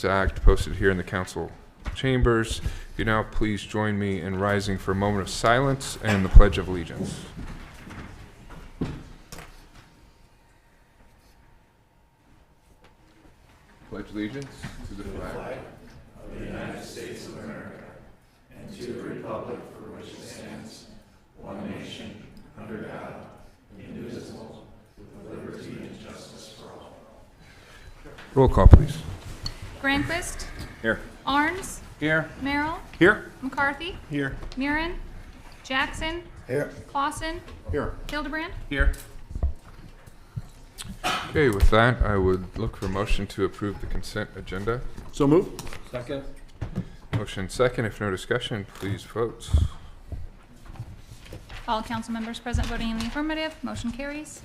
Act posted here in the council chambers. If you now please join me in rising for a moment of silence and the Pledge of Allegiance. Pledge allegiance to the flag of the United States of America and to the republic for which it stands, one nation, under God, indivisible, with liberty and justice for all. Roll call, please. Granquist. Here. Arns. Here. Merrill. Here. McCarthy. Here. Murin. Jackson. Here. Clausen. Here. Hildebrand. Here. Okay, with that, I would look for a motion to approve the consent agenda. So move. Second. Motion second. If no discussion, please vote. All council members present voting in the affirmative. Motion carries.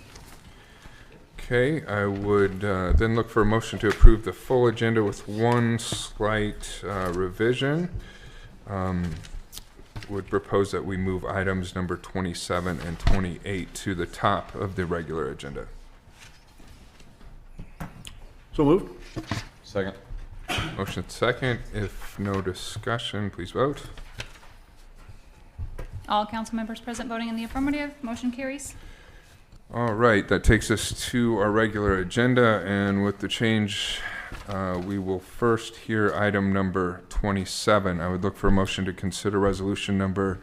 Okay, I would then look for a motion to approve the full agenda with one slight revision. Would propose that we move items number 27 and 28 to the top of the regular agenda. So moved. Second. Motion second. If no discussion, please vote. All council members present voting in the affirmative. Motion carries. All right, that takes us to our regular agenda, and with the change, we will first hear item number 27. I would look for a motion to consider resolution number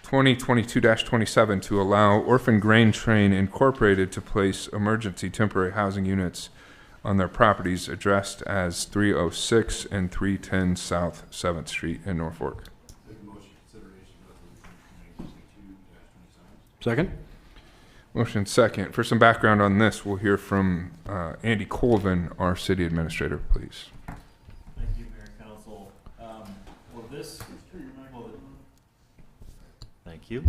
2022-27 to allow Orphan Grain Train Incorporated to place emergency temporary housing units on their properties addressed as 306 and 310 South 7th Street in Norfolk. Second. Motion second. For some background on this, we'll hear from Andy Colvin, our city administrator, please. Thank you, Mayor and Council. Thank you.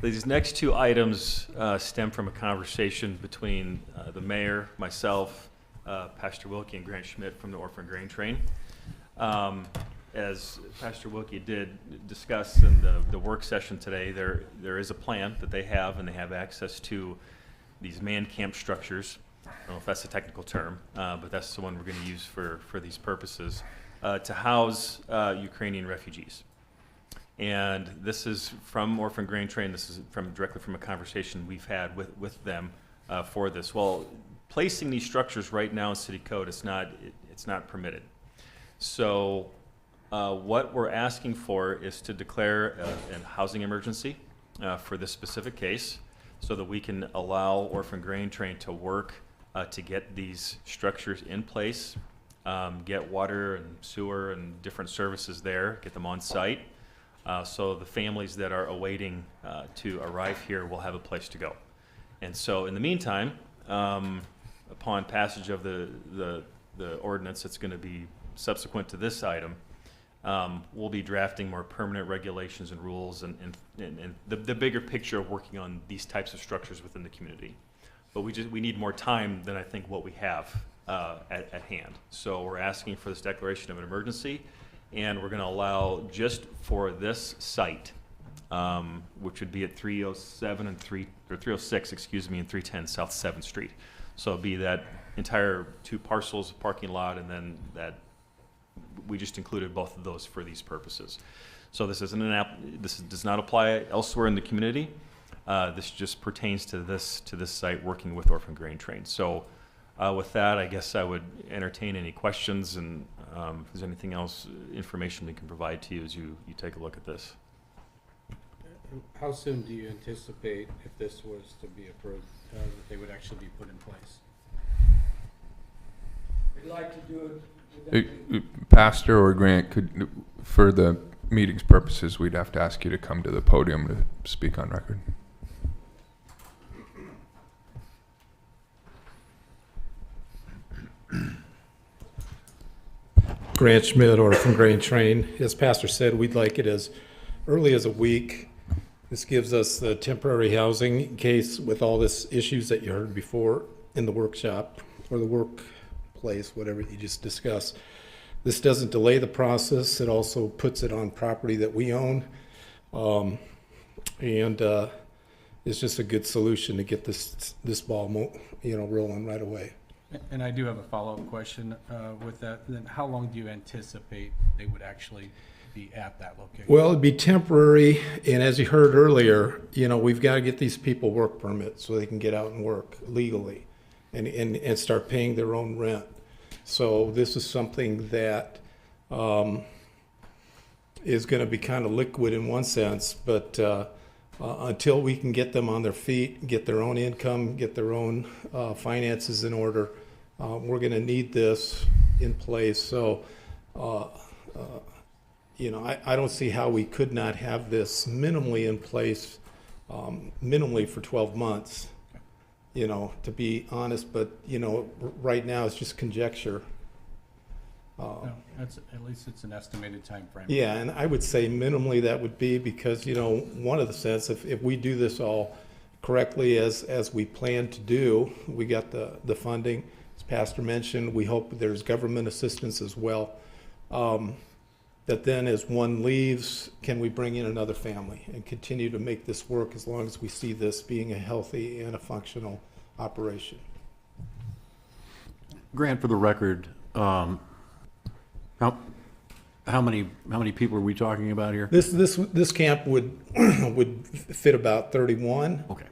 These next two items stem from a conversation between the mayor, myself, Pastor Wilkie, and Grant Schmidt from the Orphan Grain Train. As Pastor Wilkie did discuss in the work session today, there is a plan that they have, and they have access to these man camp structures. I don't know if that's a technical term, but that's the one we're going to use for these purposes, to house Ukrainian refugees. And this is from Orphan Grain Train. This is directly from a conversation we've had with them for this. Well, placing these structures right now in city code, it's not permitted. So what we're asking for is to declare a housing emergency for this specific case, so that we can allow Orphan Grain Train to work to get these structures in place, get water and sewer and different services there, get them on site, so the families that are awaiting to arrive here will have a place to go. And so in the meantime, upon passage of the ordinance that's going to be subsequent to this item, we'll be drafting more permanent regulations and rules and the bigger picture of working on these types of structures within the community. But we need more time than I think what we have at hand. So we're asking for this declaration of an emergency, and we're going to allow just for this site, which would be at 306, excuse me, and 310 South 7th Street. So it'll be that entire two parcels, parking lot, and then that. We just included both of those for these purposes. So this isn't this does not apply elsewhere in the community. This just pertains to this site working with Orphan Grain Train. So with that, I guess I would entertain any questions, and if there's anything else, information we can provide to you as you take a look at this. How soon do you anticipate, if this was to be approved, that they would actually be put in place? We'd like to do it. Pastor or Grant, for the meeting's purposes, we'd have to ask you to come to the podium to speak on record. Grant Schmidt, Orphan Grain Train. As Pastor said, we'd like it as early as a week. This gives us the temporary housing in case with all this issues that you heard before in the workshop or the workplace, whatever you just discussed. This doesn't delay the process. It also puts it on property that we own. And it's just a good solution to get this ball rolling right away. And I do have a follow-up question with that. Then how long do you anticipate they would actually be at that location? Well, it'd be temporary, and as you heard earlier, we've got to get these people work permits so they can get out and work legally and start paying their own rent. So this is something that is going to be kind of liquid in one sense, but until we can get them on their feet, get their own income, get their own finances in order, we're going to need this in place. So, I don't see how we could not have this minimally in place, minimally for 12 months, to be honest. But, right now it's just conjecture. No, that's, at least it's an estimated time frame. Yeah, and I would say minimally that would be because, one of the sense, if we do this all correctly as we plan to do, we got the funding, as Pastor mentioned, we hope there's government assistance as well. That then as one leaves, can we bring in another family and continue to make this work as long as we see this being a healthy and a functional operation? Grant, for the record, how many people are we talking about here? This camp would would fit about 31. Okay.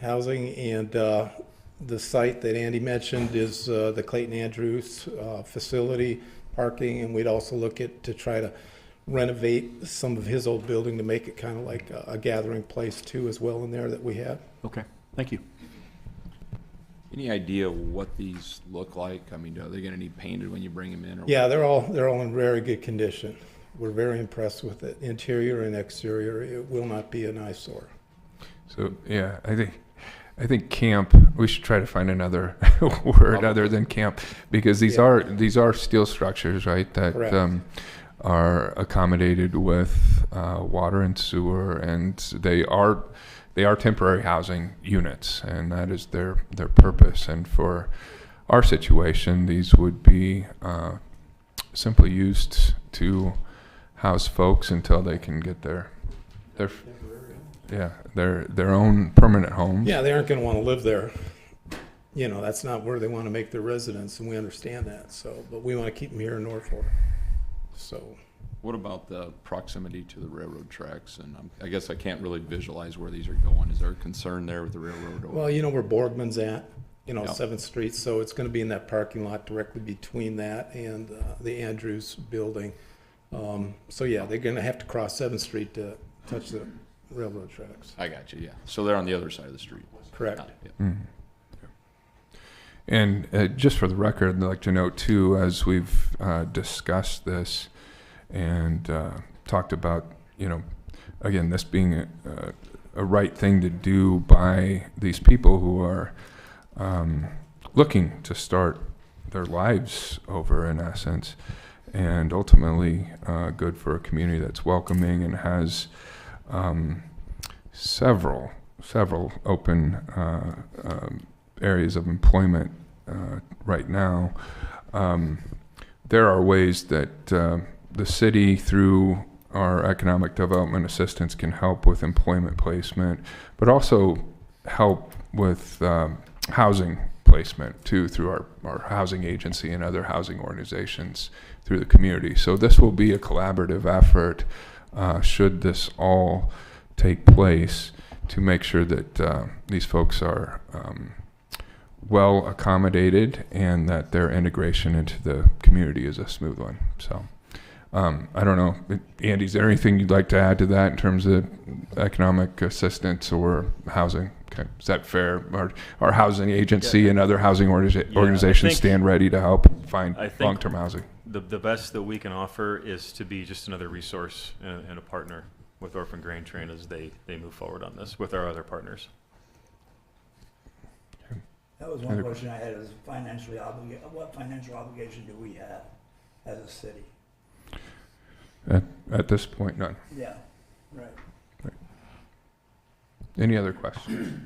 Housing, and the site that Andy mentioned is the Clayton Andrews facility, parking, and we'd also look to try to renovate some of his old building to make it kind of like a gathering place too as well in there that we have. Okay, thank you. Any idea what these look like? I mean, are they going to need painted when you bring them in? Or Yeah, they're all in very good condition. We're very impressed with it, interior and exterior. It will not be an eyesore. So, yeah, I think camp, we should try to find another word other than camp, because these are steel structures, right, that Correct. are accommodated with water and sewer, and they are temporary housing units, and that is their purpose. And for our situation, these would be simply used to house folks until they can get their own permanent homes. Yeah, they aren't going to want to live there. That's not where they want to make their residence, and we understand that. So, but we want to keep them here in Norfolk. So, what about the proximity to the railroad tracks? And I guess I can't really visualize where these are going. Is there a concern there with the railroad? Or? well, where Borgman's at, Yep. 7th Street. So it's going to be in that parking lot directly between that and the Andrews building. So yeah, they're going to have to cross 7th Street to touch the railroad tracks. I got you. Yeah. So they're on the other side of the street. Correct. Got it, yeah. Mhm. And just for the record, I'd like to note too, as we've discussed this and talked about, again, this being a right thing to do by these people who are looking to start their lives over, in essence, and ultimately good for a community that's welcoming and has several open areas of employment right now. There are ways that the city, through our economic development assistance, can help with employment placement, but also help with housing placement too, through our housing agency and other housing organizations through the community. So this will be a collaborative effort, should this all take place, to make sure that these folks are well accommodated and that their integration into the community is a smooth one. So I don't know, Andy, is there anything you'd like to add to that in terms of economic assistance or housing? Okay. Is that fair? Our housing agency and other housing organizations stand ready to help find long-term housing. The best that we can offer is to be just another resource and a partner with Orphan Grain Train as they move forward on this with our other partners. That was one question I had, is what financial obligation do we have as a city? At this point, none. Yeah, right. Any other questions?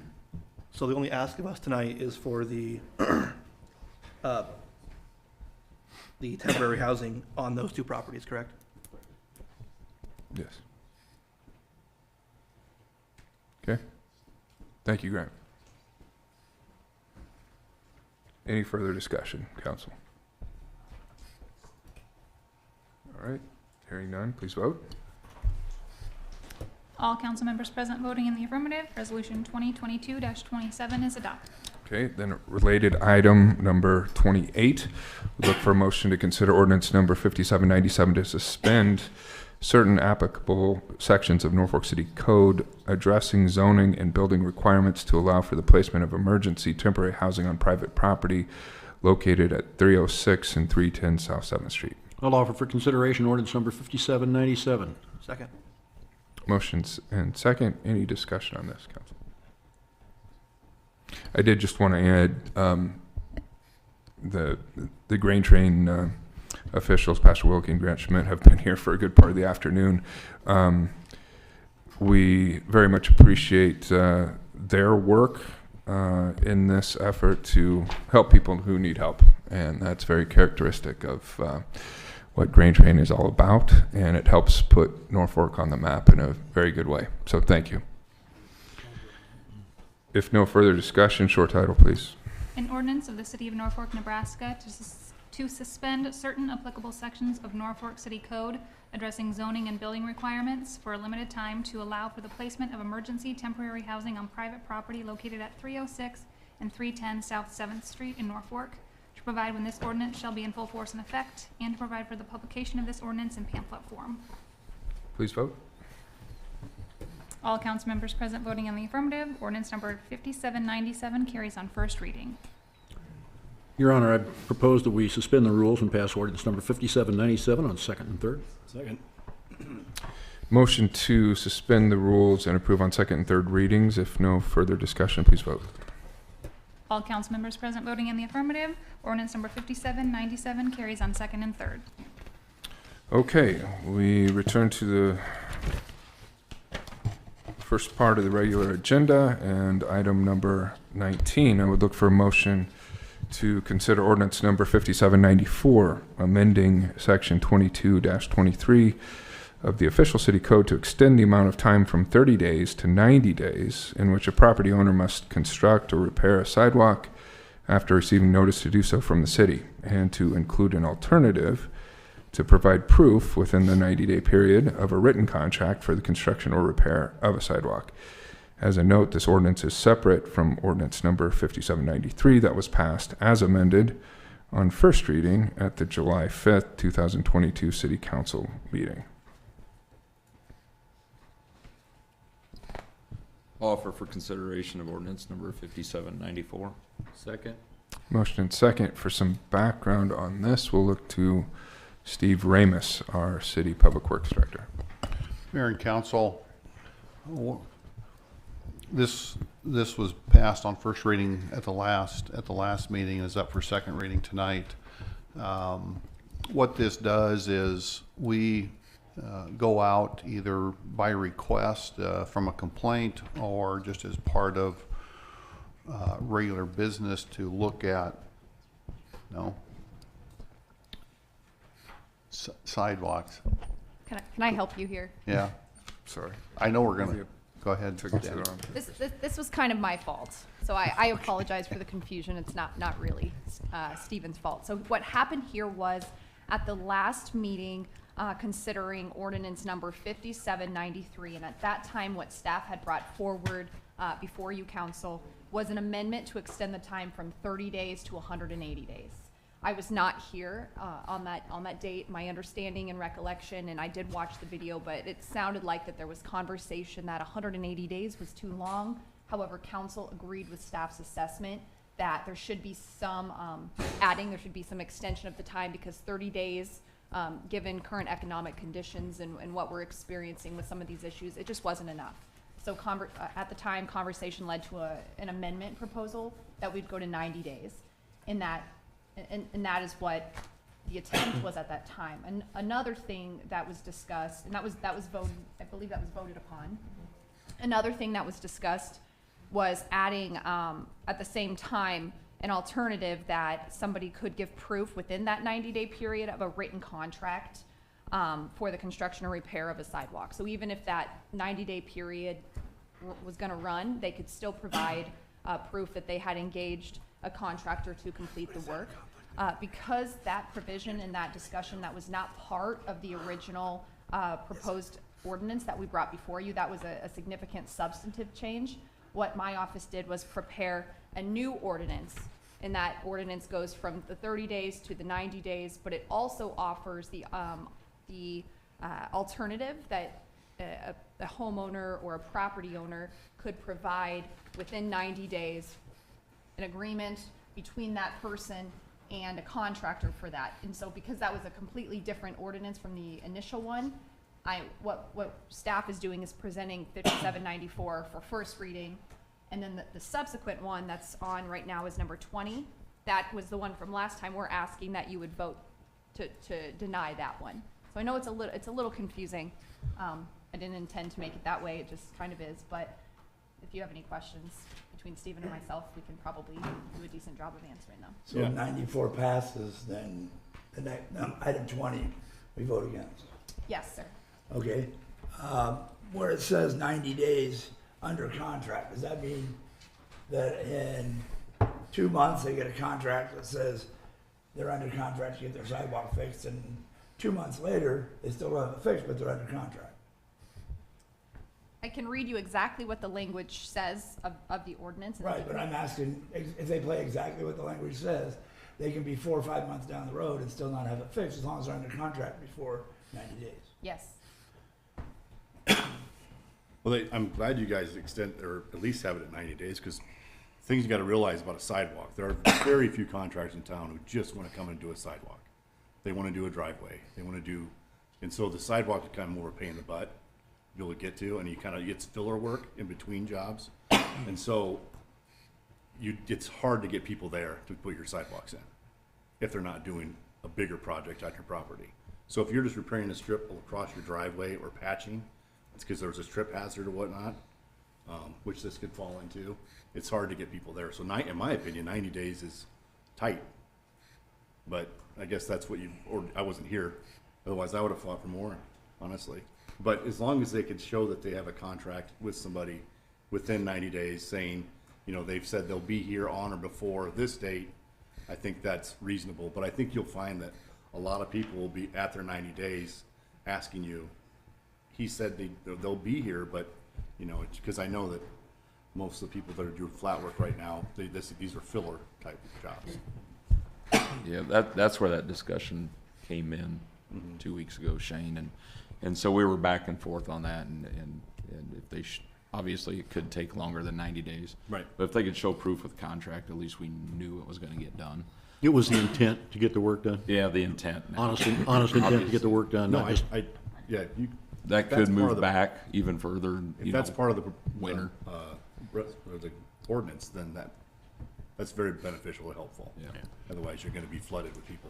So the only ask of us tonight is for the temporary housing on those two properties, correct? Yes. Okay. Thank you, Grant. Any further discussion, council? All right, hearing none, please vote. All council members present voting in the affirmative, Resolution 2022-27 is adopted. Okay, then related item number 28, we look for a motion to consider ordinance number 5797 to suspend certain applicable sections of Norfolk City Code addressing zoning and building requirements to allow for the placement of emergency temporary housing on private property located at 306 and 310 South 7th Street. I'll offer for consideration ordinance number 5797. Second. Motions and second. Any discussion on this, council? I did just want to add the grain train officials, Pastor Wilkie and Grant Schmidt, have been here for a good part of the afternoon. We very much appreciate their work in this effort to help people who need help, and that's very characteristic of what Grain Train is all about, and it helps put Norfolk on the map in a very good way. So thank you. If no further discussion, short title, please. An ordinance of the City of Norfolk, Nebraska to suspend certain applicable sections of Norfolk City Code addressing zoning and building requirements for a limited time to allow for the placement of emergency temporary housing on private property located at 306 and 310 South 7th Street in Norfolk, to provide when this ordinance shall be in full force and effect, and to provide for the publication of this ordinance in pamphlet form. Please vote. All council members present voting in the affirmative, ordinance number 5797 carries on first reading. Your Honor, I propose that we suspend the rules and pass ordinance number 5797 on second and third. Second. Motion to suspend the rules and approve on second and third readings. If no further discussion, please vote. All council members present voting in the affirmative, ordinance number 5797 carries on second and third. Okay, we return to the first part of the regular agenda and item number 19. I would look for a motion to consider ordinance number 5794, amending section 22-23 of the official city code to extend the amount of time from 30 days to 90 days in which a property owner must construct or repair a sidewalk after receiving notice to do so from the city, and to include an alternative to provide proof within the 90-day period of a written contract for the construction or repair of a sidewalk. As a note, this ordinance is separate from ordinance number 5793 that was passed as amended on first reading at the July 5th, 2022 City Council meeting. Offer for consideration of ordinance number 5794. Second. Motion and second. For some background on this, we'll look to Steve Ramus, our City Public Works Director. Mayor and Council, this was passed on first reading at the last meeting and is up for second reading tonight. What this does is we go out either by request from a complaint or just as part of regular business to look at sidewalks. Can I help you here? Yeah, Sorry. I know we're gonna go ahead. Took it to the wrong. This was kind of my fault, so I apologize for the confusion. It's not really Stephen's fault. So what happened here was at the last meeting, considering ordinance number 5793, and at that time what staff had brought forward before you council was an amendment to extend the time from 30 days to 180 days. I was not here on that date. My understanding and recollection, and I did watch the video, but it sounded like that there was conversation that 180 days was too long. However, council agreed with staff's assessment that there should be some there should be some extension of the time, because 30 days, given current economic conditions and what we're experiencing with some of these issues, it just wasn't enough. So at the time, conversation led to an amendment proposal that we'd go to 90 days. And that is what the attempt was at that time. And another thing that was discussed, and that was voted, I believe that was voted upon. Another thing that was discussed was adding at the same time an alternative that somebody could give proof within that 90-day period of a written contract for the construction or repair of a sidewalk. So even if that 90-day period was going to run, they could still provide proof that they had engaged a contractor to complete the work. Because that provision and that discussion, that was not part of the original proposed ordinance that we brought before you, that was a significant substantive change. What my office did was prepare a new ordinance, and that ordinance goes from the 30 days to the 90 days, but it also offers the alternative that a homeowner or a property owner could provide within 90 days, an agreement between that person and a contractor for that. And so because that was a completely different ordinance from the initial one, what staff is doing is presenting 5794 for first reading, and then the subsequent one that's on right now is number 20. That was the one from last time. We're asking that you would vote to deny that one. So I know it's a little confusing. I didn't intend to make it that way. It just kind of is. But if you have any questions between Stephen and myself, we can probably do a decent job of answering them. So if 94 passes, then the next, item 20, we vote against. Yes, sir. Okay. Where it says 90 days under contract, does that mean that in 2 months they get a contract that says they're under contract to get their sidewalk fixed, and 2 months later they still don't have it fixed, but they're under contract? I can read you exactly what the language says of the ordinance. And Right, but I'm asking, if they play exactly what the language says, they can be 4 or 5 months down the road and still not have it fixed, as long as they're under contract before 90 days. Yes. Well, I'm glad you guys extend, or at least have it at 90 days, because things you gotta realize about a sidewalk, there are very few contractors in town who just wanna come and do a sidewalk. They wanna do a driveway, they wanna do, and so the sidewalk is kind of more of a pain in the butt to be able to get to, and you kind of, it's filler work in between jobs. And so it's hard to get people there to put your sidewalks in if they're not doing a bigger project on your property. So if you're just repairing a strip across your driveway or patching, it's because there's a trip hazard or whatnot, which this could fall into. It's hard to get people there. So in my opinion, 90 days is tight. But I guess that's what or I wasn't here. Otherwise, I would have fought for more, honestly. But as long as they could show that they have a contract with somebody within 90 days saying, you know, they've said they'll be here on or before this date, I think that's reasonable. But I think you'll find that a lot of people will be at their 90 days asking you, he said they'll be here, but, you know, because I know that most of the people that are doing flat work right now, these are filler type jobs. Yeah, that's where that discussion came in 2 weeks ago, Shane, and so we were back and forth on that, and if they obviously it could take longer than 90 days. Right. But if they could show proof with the contract, at least we knew it was gonna get done. It was the intent to get the work done. Yeah, the intent. Honest intent to get the work done, No, not just, yeah, That that's could part move of the- back even further, if you that's know, part of the winter. or the ordinance, then that's very beneficial and helpful. Yeah. Otherwise, you're gonna be flooded with people.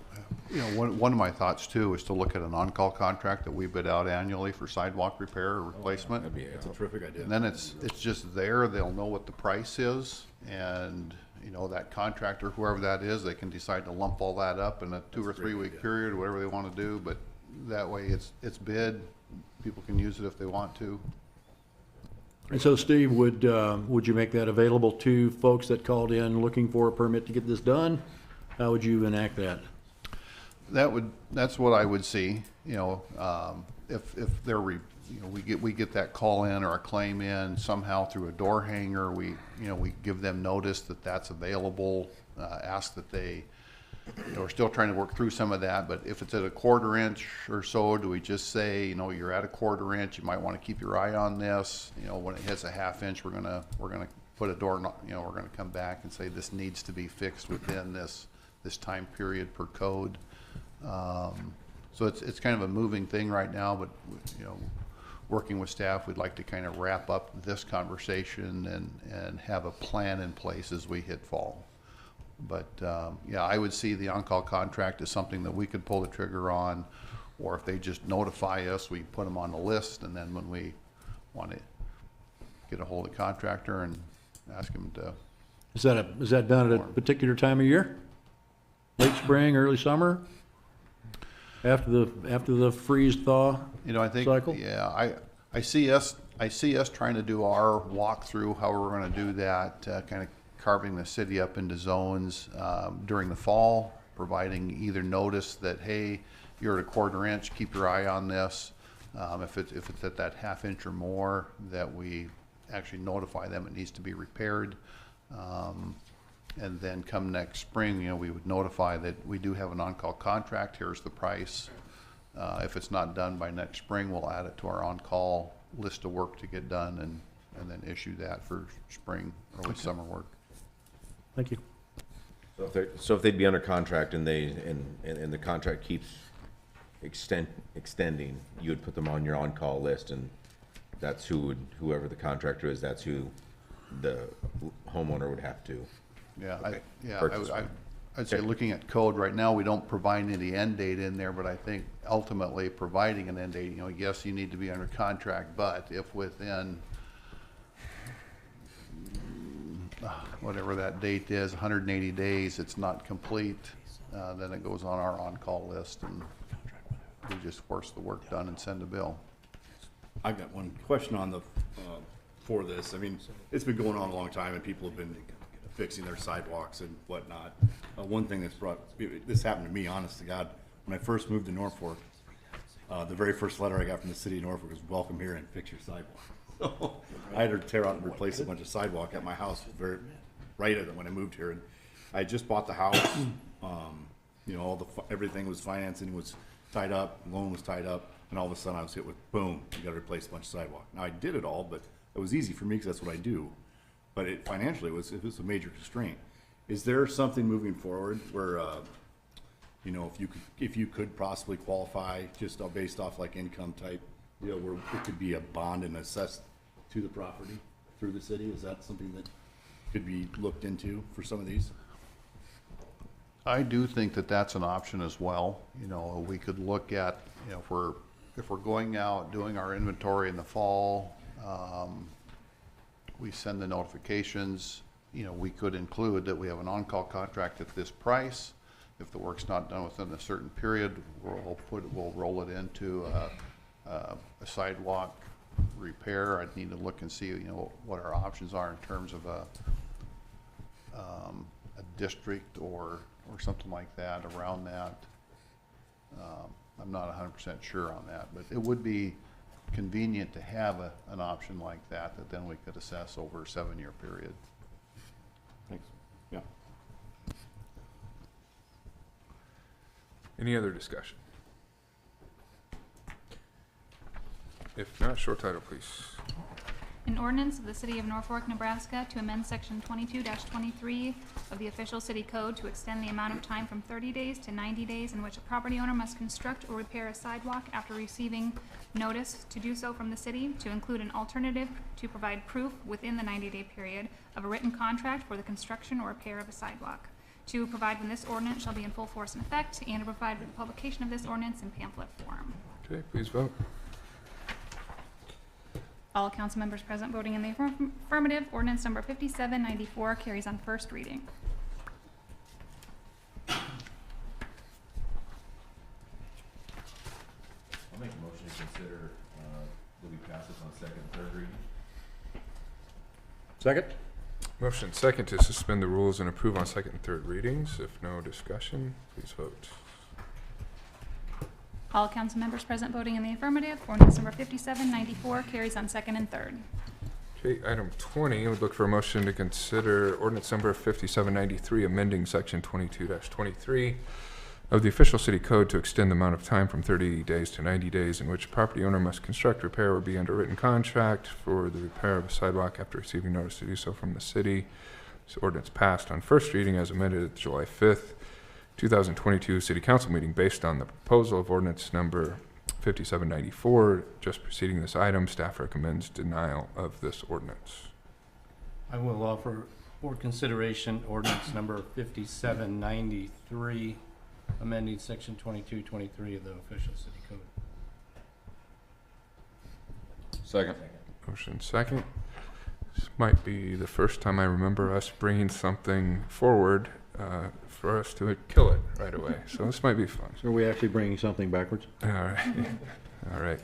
You know, one of my thoughts too is to look at an on-call contract that we bid out annually for sidewalk repair or replacement. That'd be It's a terrific idea. And then it's just there, they'll know what the price is, and, you know, that contractor, whoever that is, they can decide to lump all that up in a 2 or 3 week period, whatever they wanna do, but that way it's bid, people can use it if they want to. and so Steve, would you make that available to folks that called in looking for a permit to get this done? How would you enact that? That's what I would see, you know, if they're, you know, we get that call in or a claim in somehow through a door hanger, we give them notice that that's available, ask that they, you know, we're still trying to work through some of that, but if it's at a 1/4 inch or so, do we just say, you know, you're at a 1/4 inch, you might want to keep your eye on this, you know, when it hits a 1/2 inch, we're gonna put a door, you know, we're gonna come back and say this needs to be fixed within this time period per code. So it's kind of a moving thing right now, but, you know, working with staff, we'd like to kind of wrap up this conversation and have a plan in place as we hit fall. But, yeah, I would see the on-call contract as something that we could pull the trigger on, or if they just notify us, we put them on the list, and then when we want to get a hold of the contractor and ask him to. Is that done at a particular time of year? Late spring, early summer? After the freeze thaw You know, I think, cycle? yeah, I see us trying to do our walkthrough, how we're gonna do that, kind of carving the city up into zones during the fall, providing either notice that, hey, you're at a 1/4 inch, keep your eye on this. If it's at that 1/2 inch or more, that we actually notify them it needs to be repaired. And then come next spring, you know, we would notify that we do have an on-call contract, here's the price. If it's not done by next spring, we'll add it to our on-call list of work to get done and then issue that for spring, early summer work. Thank you. So if they'd be under contract and the contract keeps extending, you would put them on your on-call list, and that's whoever the contractor is, that's who the homeowner would have to. Yeah, Okay. I'd say Okay. looking at code right now, we don't provide any end date in there, but I think ultimately providing an end date, you know, yes, you need to be under contract, but if within whatever that date is, 180 days, it's not complete, then it goes on our on-call list and we just force the work done and send a bill. I've got one question on the, for this. I mean, it's been going on a long time and people have been fixing their sidewalks and whatnot. One thing that's this happened to me, honest to God, when I first moved to Norfolk, the very first letter I got from the city of Norfolk was, welcome here and fix your sidewalk. So I had to tear out and replace a bunch of sidewalk at my house right at it when I moved here. And I had just bought the house, you know, everything was financing was tied up, loan was tied up, and all of a sudden I was hit with, boom, you gotta replace a bunch of sidewalk. Now I did it all, but it was easy for me because that's what I do. But financially, it was a major constraint. Is there something moving forward where, you know, if you could possibly qualify just based off like income type deal, where it could be a bond and assessed to the property through the city? Is that something that could be looked into for some of these? I do think that that's an option as well. You know, we could look at, you know, if we're going out, doing our inventory in the fall, we send the notifications, you know, we could include that we have an on-call contract at this price. If the work's not done within a certain period, we'll roll it into a sidewalk repair. I'd need to look and see, you know, what our options are in terms of a district or something like that around that. I'm not 100% sure on that, but it would be convenient to have an option like that then we could assess over a 7-year period. Thanks. Yeah. Any other discussion? If not, short title, please. An ordinance of the City of Norfolk, Nebraska to amend Section 22-23 of the official city code to extend the amount of time from 30 days to 90 days in which a property owner must construct or repair a sidewalk after receiving notice to do so from the city, to include an alternative to provide proof within the 90-day period of a written contract for the construction or repair of a sidewalk, to provide when this ordinance shall be in full force and effect, and to provide for the publication of this ordinance in pamphlet form. Okay, please vote. All council members present voting in the affirmative. Ordinance number 5794 carries on first reading. I'll make a motion to consider that we pass this on second and third reading. Second? Motion second to suspend the rules and approve on second and third readings. If no discussion, please vote. All council members present voting in the affirmative. Ordinance number 5794 carries on second and third. Okay, item 20, I would look for a motion to consider ordinance number 5793, amending section 22-23 of the official city code to extend the amount of time from 30 days to 90 days in which a property owner must construct, repair, or be under written contract for the repair of a sidewalk after receiving notice to do so from the city. This ordinance passed on first reading as amended at July 5th, 2022 City Council meeting based on the proposal of ordinance number 5794. Just preceding this item, staff recommends denial of this ordinance. I will offer for consideration ordinance number 5793, amending section 2223 of the official city code. Second. Motion second. This might be the first time I remember us bringing something forward for us to kill it right away. So this might be fun. So are we actually bringing something backwards? All right. All right.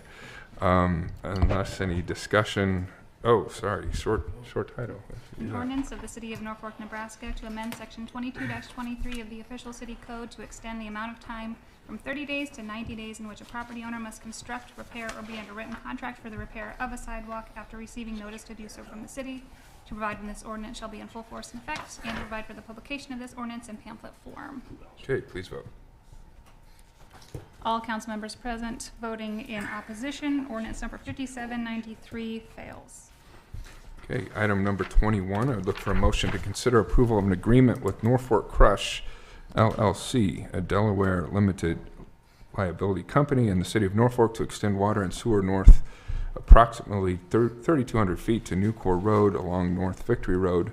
Unless any discussion Oh, sorry, short title. An ordinance of the City of Norfolk, Nebraska to amend Section 22-23 of the official city code to extend the amount of time from 30 days to 90 days in which a property owner must construct, repair, or be under written contract for the repair of a sidewalk after receiving notice to do so from the city, to provide when this ordinance shall be in full force and effect, and to provide for the publication of this ordinance in pamphlet form. Okay, please vote. All council members present voting in opposition. Ordinance number 5793 fails. Okay, item number 21, I would look for a motion to consider approval of an agreement with Norfolk Crush LLC, a Delaware limited liability company in the city of Norfolk, to extend water and sewer north approximately 3,200 feet to Newcore Road along North Victory Road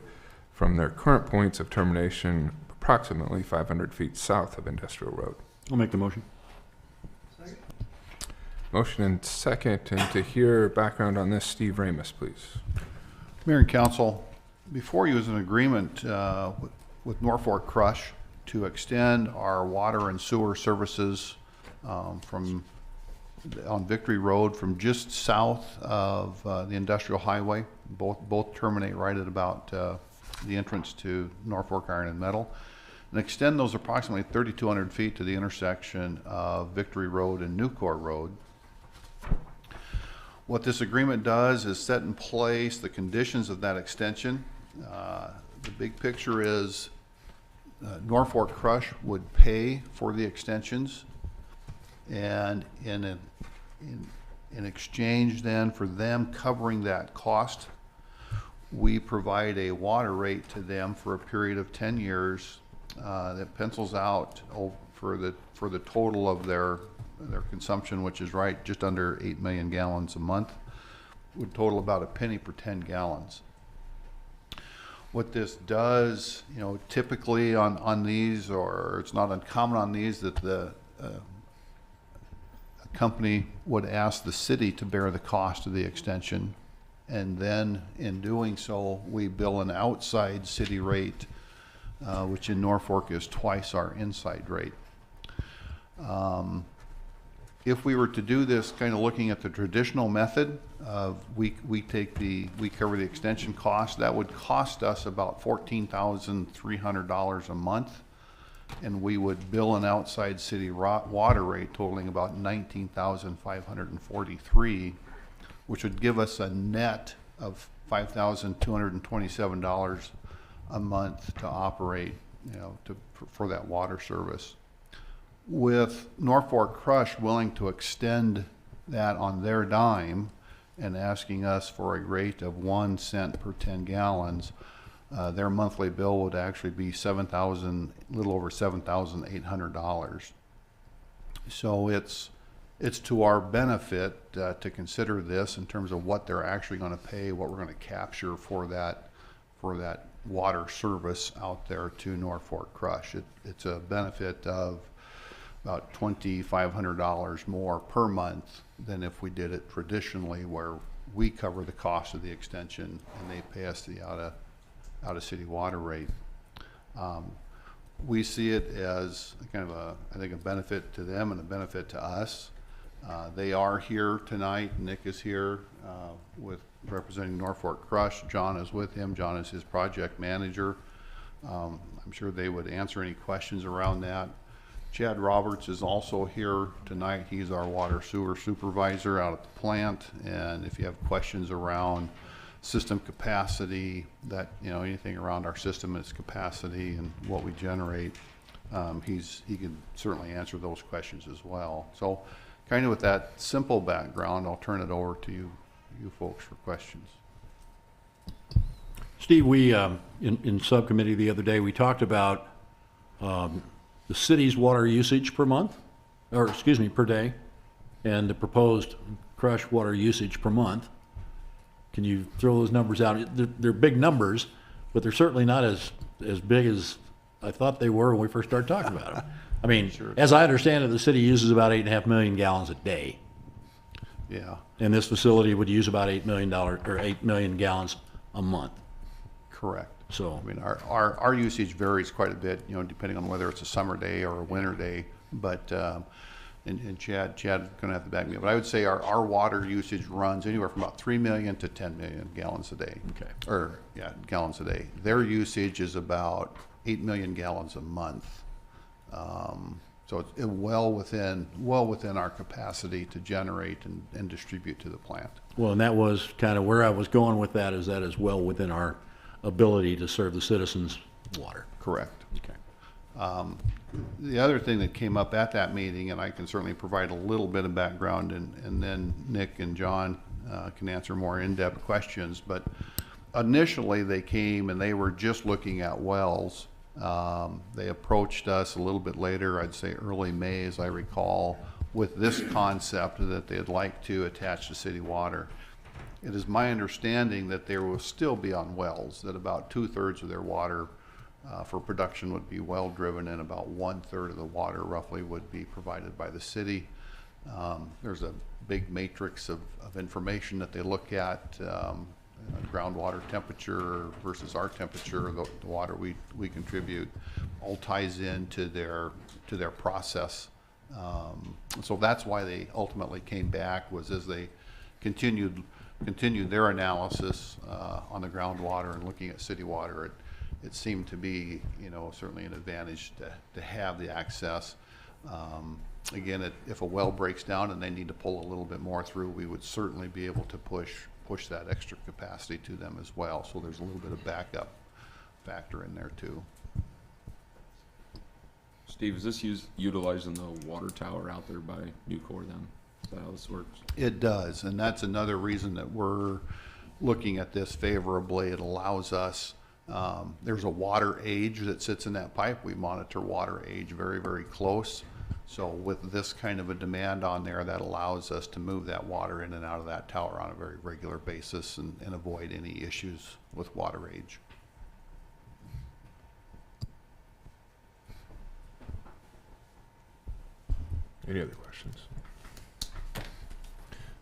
from their current points of termination approximately 500 feet south of Industrial Road. I'll make the motion. Motion and second, and to hear background on this, Steve Ramus, please. Mayor and council, before you is an agreement with Norfolk Crush to extend our water and sewer services on Victory Road from just south of the industrial highway. Both terminate right at about the entrance to Norfolk Iron and Metal, and extend those approximately 3,200 feet to the intersection of Victory Road and Newcore Road. What this agreement does is set in place the conditions of that extension. The big picture is Norfolk Crush would pay for the extensions, and in exchange then for them covering that cost, we provide a water rate to them for a period of 10 years that pencils out for the total of their consumption, which is right just under 8 million gallons a month, would total about a penny per 10 gallons. What this does, typically on these, or it's not uncommon on these, that the company would ask the city to bear the cost of the extension, and then in doing so, we bill an outside city rate, which in Norfolk is twice our inside rate. If we were to do this kind of looking at the traditional method of we cover the extension cost, that would cost us about $14,300 a month, and we would bill an outside city water rate totaling about $19,543, which would give us a net of $5,227 a month to operate, for that water service. With Norfolk Crush willing to extend that on their dime and asking us for a rate of 1 cent per 10 gallons, their monthly bill would actually be little over $7,800. So it's to our benefit to consider this in terms of what they're actually going to pay, what we're going to capture for that water service out there to Norfolk Crush. It's a benefit of about $2,500 more per month than if we did it traditionally, where we cover the cost of the extension and they pay us the out of city water rate. We see it as kind of I think a benefit to them and a benefit to us. They are here tonight. Nick is here with representing Norfolk Crush. John is with him. John is his project manager. I'm sure they would answer any questions around that. Chad Roberts is also here tonight. He's our water sewer supervisor out at the plant, and if you have questions around system capacity, anything around our system and its capacity and what we generate, he can certainly answer those questions as well. So kind of with that simple background, I'll turn it over to you folks for questions. Steve, we, in subcommittee the other day, we talked about the city's water usage per day, and the proposed Crush water usage per month. Can you throw those numbers out? They're big numbers, but they're certainly not as big as I thought they were when we first started talking about them. I mean, sure. As I understand it, the city uses about 8.5 million gallons a day. Yeah. And this facility would use about $8 million gallons a month. Correct. So, I mean, our usage varies quite a bit, depending on whether it's a summer day or a winter day. But and Chad's gonna have to back me up, but I would say our water usage runs anywhere from about 3 million to 10 million gallons a day. Okay. Or, yeah, gallons a day. Their usage is about 8 million gallons a month. So it's well within our capacity to generate and distribute to the plant. Well, and that was kind of where I was going with that, is that is well within our ability to serve the citizens water. Correct. Okay. The other thing that came up at that meeting, and I can certainly provide a little bit of background, and then Nick and John can answer more in-depth questions, but initially they came and they were just looking at wells. They approached us a little bit later, I'd say early May, as I recall, with this concept that they'd like to attach to city water. It is my understanding that they will still be on wells, that about 2/3 of their water for production would be well driven, and about 1/3 of the water roughly would be provided by the city. There's a big matrix of information that they look at, groundwater temperature versus our temperature, the water we contribute, all ties into their process. So that's why they ultimately came back, was as they continued their analysis on the groundwater and looking at city water. It seemed to be, certainly an advantage to have the access. Again, if a well breaks down and they need to pull a little bit more through, we would certainly be able to push that extra capacity to them as well. So there's a little bit of backup factor in there too. Steve, is this utilizing the water tower out there by Nucor then? Is that how this works? It does, and that's another reason that we're looking at this favorably. It allows us, there's a water age that sits in that pipe. We monitor water age very, very close. So with this kind of a demand on there, that allows us to move that water in and out of that tower on a very regular basis and avoid any issues with water age. Any other questions?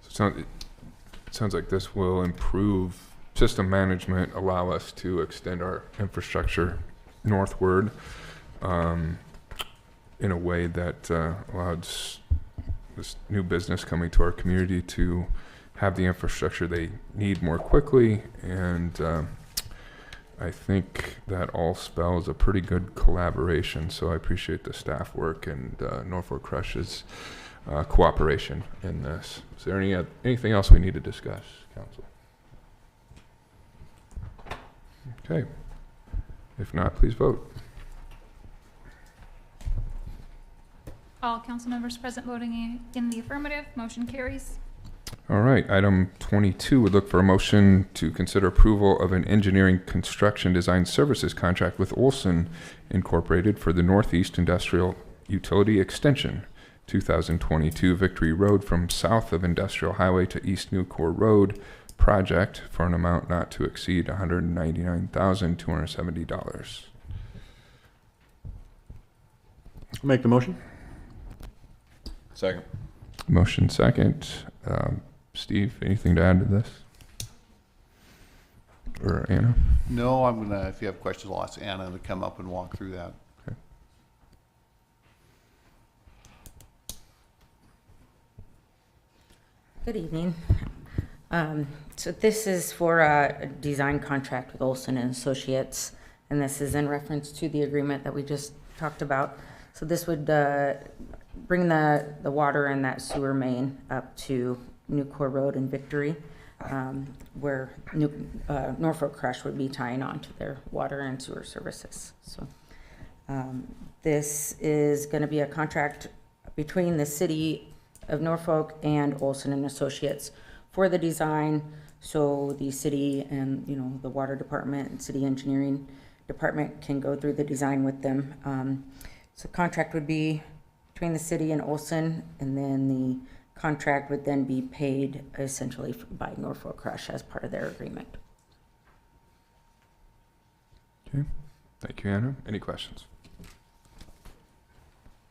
So it sounds like this will improve system management, allow us to extend our infrastructure northward in a way that allows this new business coming to our community to have the infrastructure they need more quickly. And I think that all spells a pretty good collaboration. So I appreciate the staff work and Norfolk Crush's cooperation in this. Is there anything else we need to discuss, Council? Okay. If not, please vote. All council members present voting in the affirmative, motion carries. All right, item 22 would look for a motion to consider approval of an engineering construction design services contract with Olson Incorporated for the Northeast Industrial Utility Extension, 2022 Victory Road from south of Industrial Highway to East Nucor Road project for an amount not to exceed $199,270. Make the motion. Second. Motion second. Steve, anything to add to this? Or Anna? No, I'm gonna, if you have questions, I'll ask Anna to come up and walk through that. Okay. Good evening. So this is for a design contract with Olson and Associates, and this is in reference to the agreement that we just talked about. So this would bring the water and that sewer main up to Nucor Road and Victory, where Norfolk Crush would be tying on to their water and sewer services. So this is going to be a contract between the city of Norfolk and Olson and Associates for the design. So the city and the water department and city engineering department can go through the design with them. So the contract would be between the city and Olson, and then the contract would then be paid essentially by Norfolk Crush as part of their agreement. Okay, thank you, Anna. Any questions?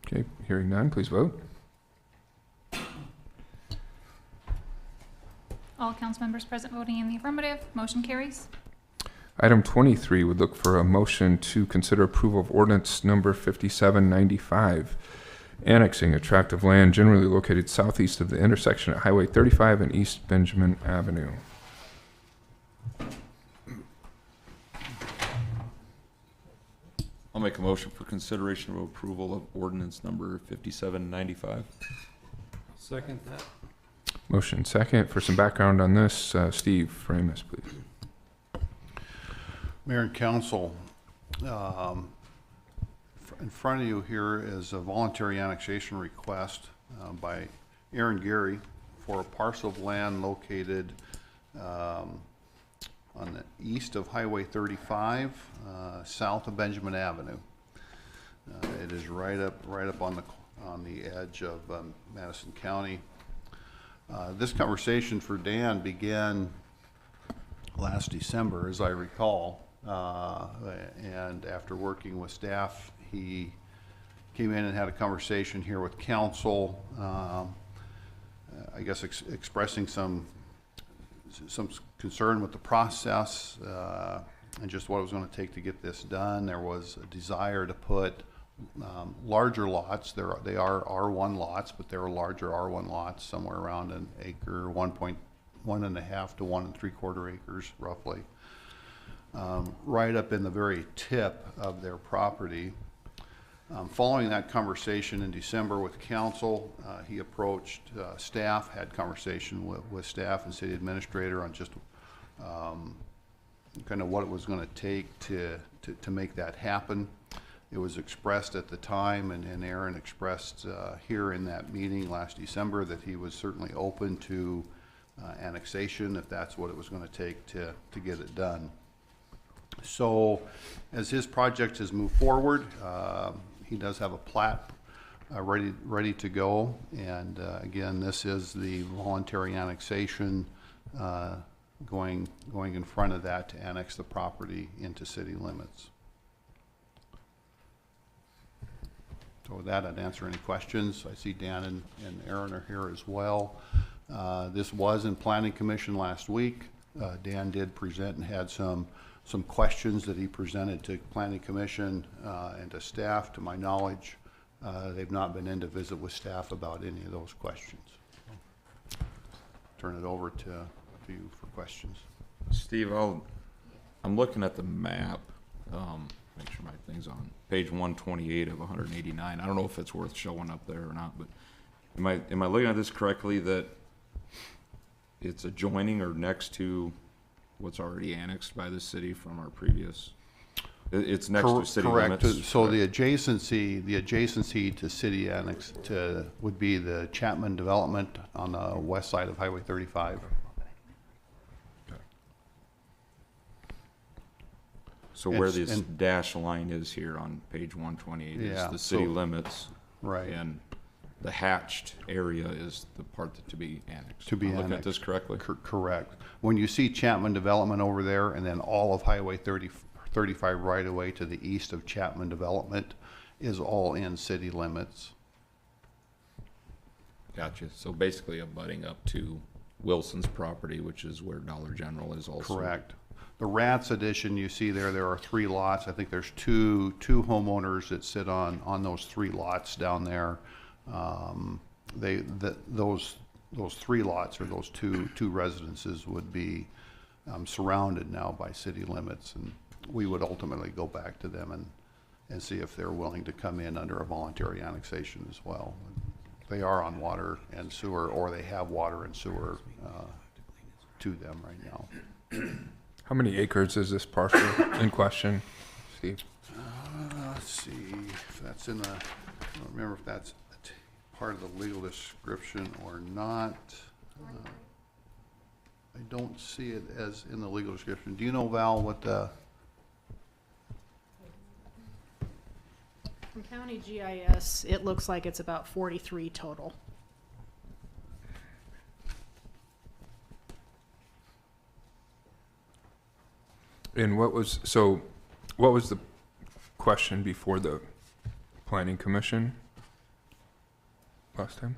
Okay, hearing none, please vote. All council members present voting in the affirmative, motion carries. Item 23 would look for a motion to consider approval of ordinance number 5795, annexing a tract of land generally located southeast of the intersection at Highway 35 and East Benjamin Avenue. I'll make a motion for consideration of approval of ordinance number 5795. Second that. Motion second. For some background on this, Steve, frame this, please. Mayor and council, in front of you here is a voluntary annexation request by Aaron Gary for a parcel of land located on the east of Highway 35, south of Benjamin Avenue. It is right up on the edge of Madison County. This conversation for Dan began last December, as I recall, and after working with staff, he came in and had a conversation here with council, I guess expressing some concern with the process and just what it was going to take to get this done. There was a desire to put larger lots. They are R1 lots, but they're larger R1 lots, somewhere around an acre, 1.5 to 1 3/4 acres, roughly, right up in the very tip of their property. Following that conversation in December with council, he approached staff, had conversation with staff and city administrator on just kind of what it was going to take to make that happen. It was expressed at the time, and Aaron expressed here in that meeting last December that he was certainly open to annexation if that's what it was going to take to get it done. So as his project has moved forward, he does have a plat ready to go, and again, this is the voluntary annexation going in front of that to annex the property into city limits. So with that, I'd answer any questions. I see Dan and Aaron are here as well. This was in Planning Commission last week. Dan did present and had some questions that he presented to Planning Commission and to staff. To my knowledge, they've not been in to visit with staff about any of those questions. Turn it over to you for questions. Steve, I'm looking at the map. Make sure my thing's on page 128 of 189. I don't know if it's worth showing up there or not, but am I looking at this correctly, that it's adjoining or next to what's already annexed by the city from our previous? It's next to city correct. limits. So the adjacency to city annex would be the Chapman development on the west side of Highway 35. So where this dash line is here on page 128 is the city limits. Right. And the hatched area is the part that to be annexed. To be Am I annexed. looking at this correctly? Correct. When you see Chapman development over there, and then all of Highway 35 right away to the east of Chapman development is all in city limits. Gotcha. So basically abutting up to Wilson's property, which is where Dollar General is also. Correct. The Rats addition you see there are 3 lots. I think there's two homeowners that sit on those 3 lots down there. Those 3 lots or those two residences would be surrounded now by city limits, and we would ultimately go back to them and see if they're willing to come in under a voluntary annexation as well. They are on water and sewer, or they have water and sewer to them right now. How many acres is this parcel in question, Steve? Let's see if that's in the, I don't remember if that's part of the legal description or not. I don't see it as in the legal description. Do you know, Val, what the? From county GIS, it looks like it's about 43 total. And what was the question before the Planning Commission last time?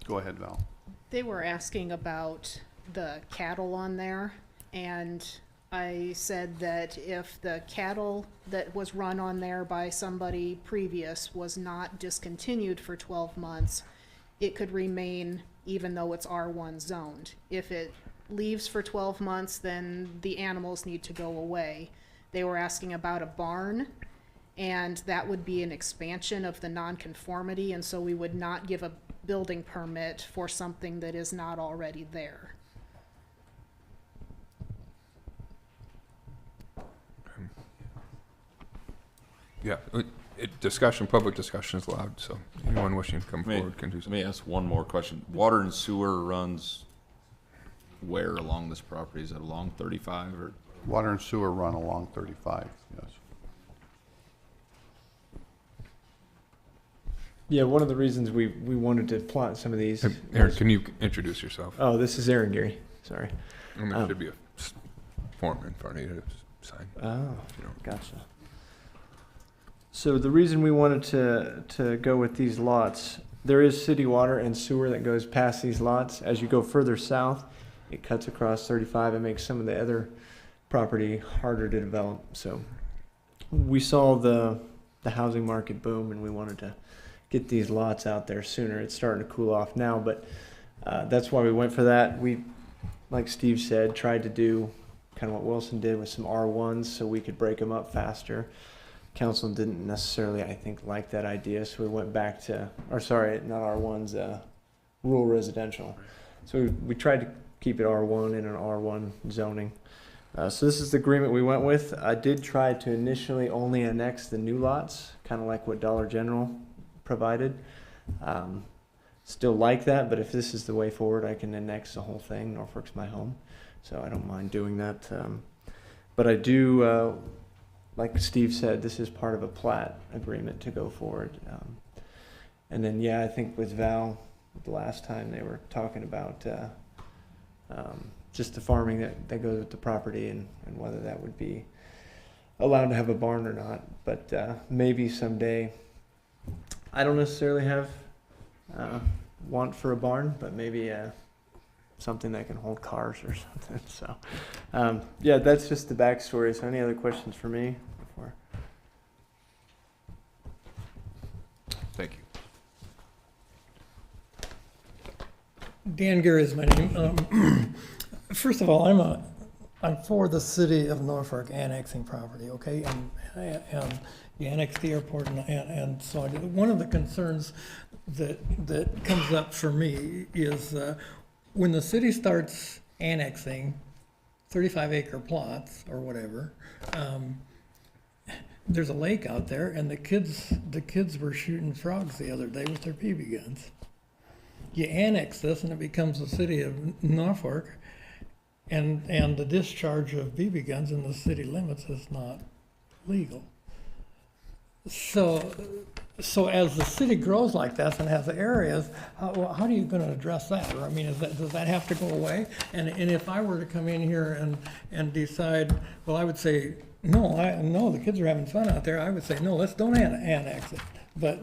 Go ahead, Val. They were asking about the cattle on there, and I said that if the cattle that was run on there by somebody previous was not discontinued for 12 months, it could remain even though it's R1 zoned. If it leaves for 12 months, then the animals need to go away. They were asking about a barn, and that would be an expansion of the nonconformity, and so we would not give a building permit for something that is not already there. Yeah, discussion, public discussion is allowed, so anyone wishing to come Let me- forward can do so. Let me ask one more question. Water and sewer runs where along this property? Is it along 35 or? Water and sewer run along 35, yes. Yeah, one of the reasons we wanted to plot some of these. Aaron, can you introduce yourself? Oh, this is Aaron Geary, sorry. And there should be a form in front of you to sign. Oh, gotcha. So the reason we wanted to go with these lots, there is city water and sewer that goes past these lots. As you go further south, it cuts across 35 and makes some of the other property harder to develop. So we saw the housing market boom, and we wanted to get these lots out there sooner. It's starting to cool off now, but that's why we went for that. We, like Steve said, tried to do kind of what Wilson did with some R1s so we could break them up faster. Council didn't necessarily, I think, like that idea, so we went back to, or sorry, not R1s, rural residential. So we tried to keep it R1 in an R1 zoning. So this is the agreement we went with. I did try to initially only annex the new lots, kind of like what Dollar General provided. Still like that, but if this is the way forward, I can annex the whole thing. Norfolk's my home, so I don't mind doing that. But I do, like Steve said, this is part of a plat agreement to go forward. And then, yeah, I think with Val, the last time they were talking about just the farming that goes with the property and whether that would be allowed to have a barn or not. But maybe someday, I don't necessarily have want for a barn, but maybe something that can hold cars or something. So, yeah, that's just the backstory. So, any other questions for me? Before? Thank you. Dan Gary is my name. First of all, I'm for the city of Norfolk annexing property, okay? And you annex the airport and so on. One of the concerns that comes up for me is when the city starts annexing 35-acre plots or whatever, there's a lake out there, and the kids were shooting frogs the other day with their BB guns. You annex this, and it becomes the city of Norfolk, and the discharge of BB guns in the city limits is not legal. So as the city grows like this and has areas, how are you going to address that? Or, I mean, does that have to go away? And if I were to come in here and decide, well, I would say, no, the kids are having fun out there. I would say, no, don't annex it. But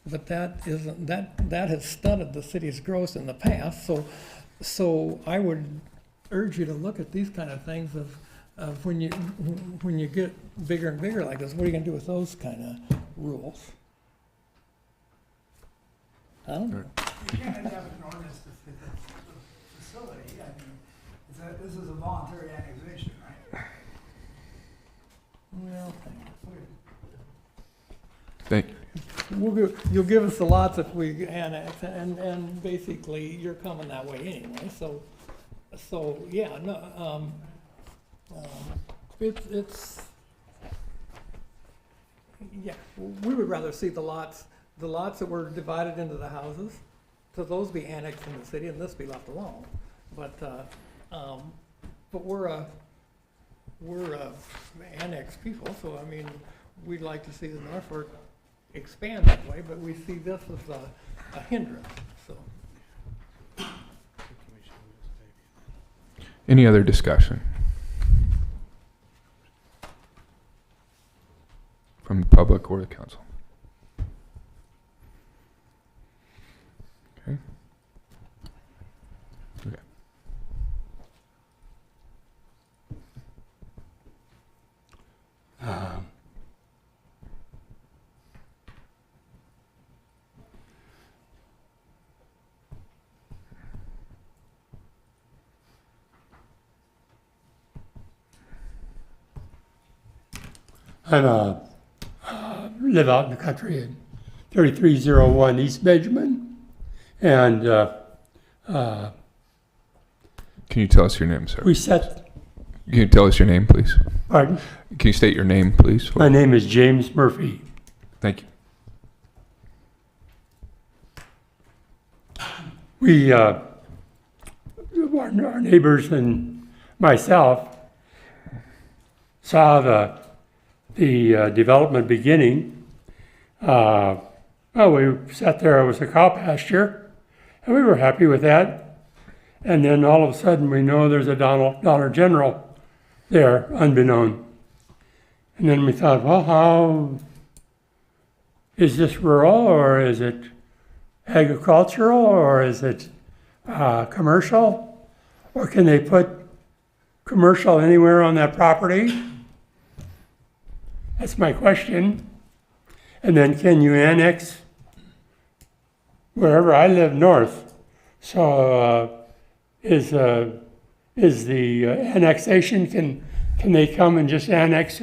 that isn't, that has stunted the city's growth in the past. So I would urge you to look at these kind of things of when you get bigger and bigger like this, what are you going to do with those kind of rules? I don't know. You can't have an ordinance to fit the facility. I mean, this is a voluntary annexation, right? Well, Thank you. You'll give us the lots if we annex, and basically you're coming that way anyway. So yeah, no, it's yeah. We would rather see the lots that were divided into the houses, so those be annexed in the city and this be left alone. But we're annexed people, so I mean, we'd like to see the Norfolk expand that way, but we see this as a hindrance, so. Any other discussion? From the public or the council? Okay. live out in the country at 3301 East Benjamin. And Can you tell us your name, sir? we set, Can you tell us your name, please? pardon? Can you state your name, please? My name is James Murphy. Thank you. We, our neighbors and myself saw the development beginning. Well, we sat there, it was a cow pasture, and we were happy with that. And then all of a sudden, we know there's a Dollar General there, unbeknown. And then we thought, well, how is this rural, or is it agricultural, or is it commercial? Or can they put commercial anywhere on that property? That's my question. And then can you annex wherever? I live north, so is the annexation, can they come and just annex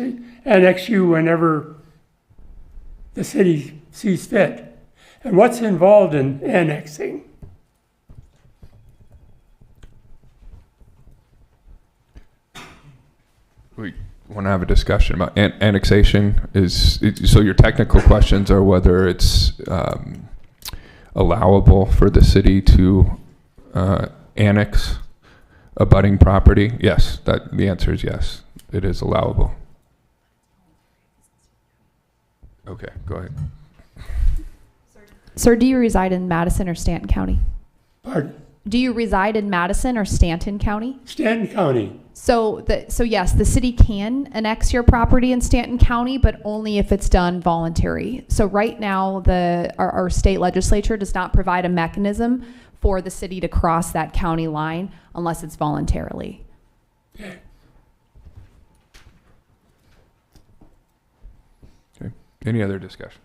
you whenever the city sees fit? And what's involved in annexing? We want to have a discussion about annexation. So your technical questions are whether it's allowable for the city to annex abutting property. Yes, the answer is yes. It is allowable. Okay, go ahead. Sir, do you reside in Madison or Stanton County? Pardon? Do you reside in Madison or Stanton County? Stanton County. So yes, the city can annex your property in Stanton County, but only if it's done voluntary. So right now, our state legislature does not provide a mechanism for the city to cross that county line unless it's voluntarily. Okay. Any other discussion?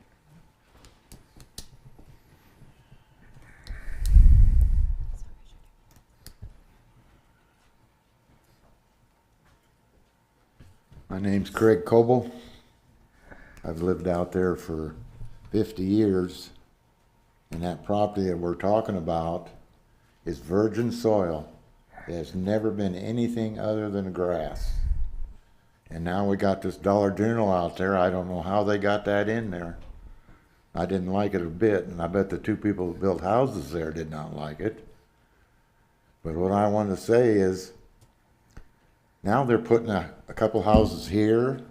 My name's Craig Coble. I've lived out there for 50 years, and that property that we're talking about is virgin soil. It has never been anything other than grass. And now we got this Dollar General out there. I don't know how they got that in there. I didn't like it a bit, and I bet the two people who built houses there did not like it. But what I want to say is, now they're putting a couple houses here, and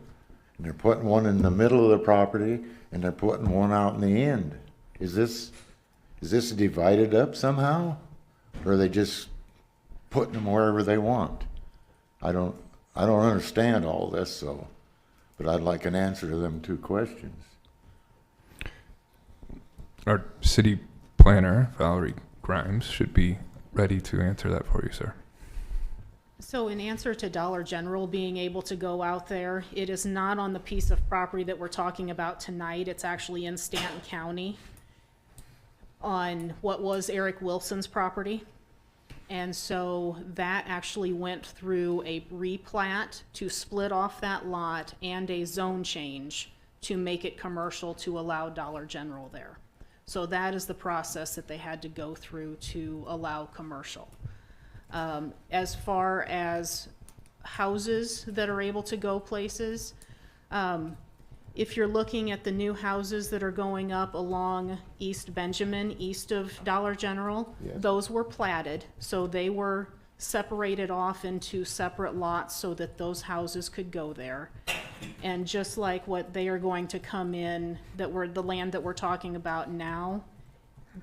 they're putting one in the middle of the property, and they're putting one out in the end. Is this divided up somehow? Or are they just putting them wherever they want? I don't understand all this, so, but I'd like an answer to them two questions. Our city planner, Valerie Grimes, should be ready to answer that for you, sir. So in answer to Dollar General being able to go out there, it is not on the piece of property that we're talking about tonight. It's actually in Stanton County on what was Eric Wilson's property. And so that actually went through a replat to split off that lot and a zone change to make it commercial to allow Dollar General there. So that is the process that they had to go through to allow commercial. As far as houses that are able to go places, if you're looking at the new houses that are going up along East Benjamin, east of Dollar General, Yes. Those were platted, so they were separated off into separate lots so that those houses could go there. And just like what they are going to come in, the land that we're talking about now,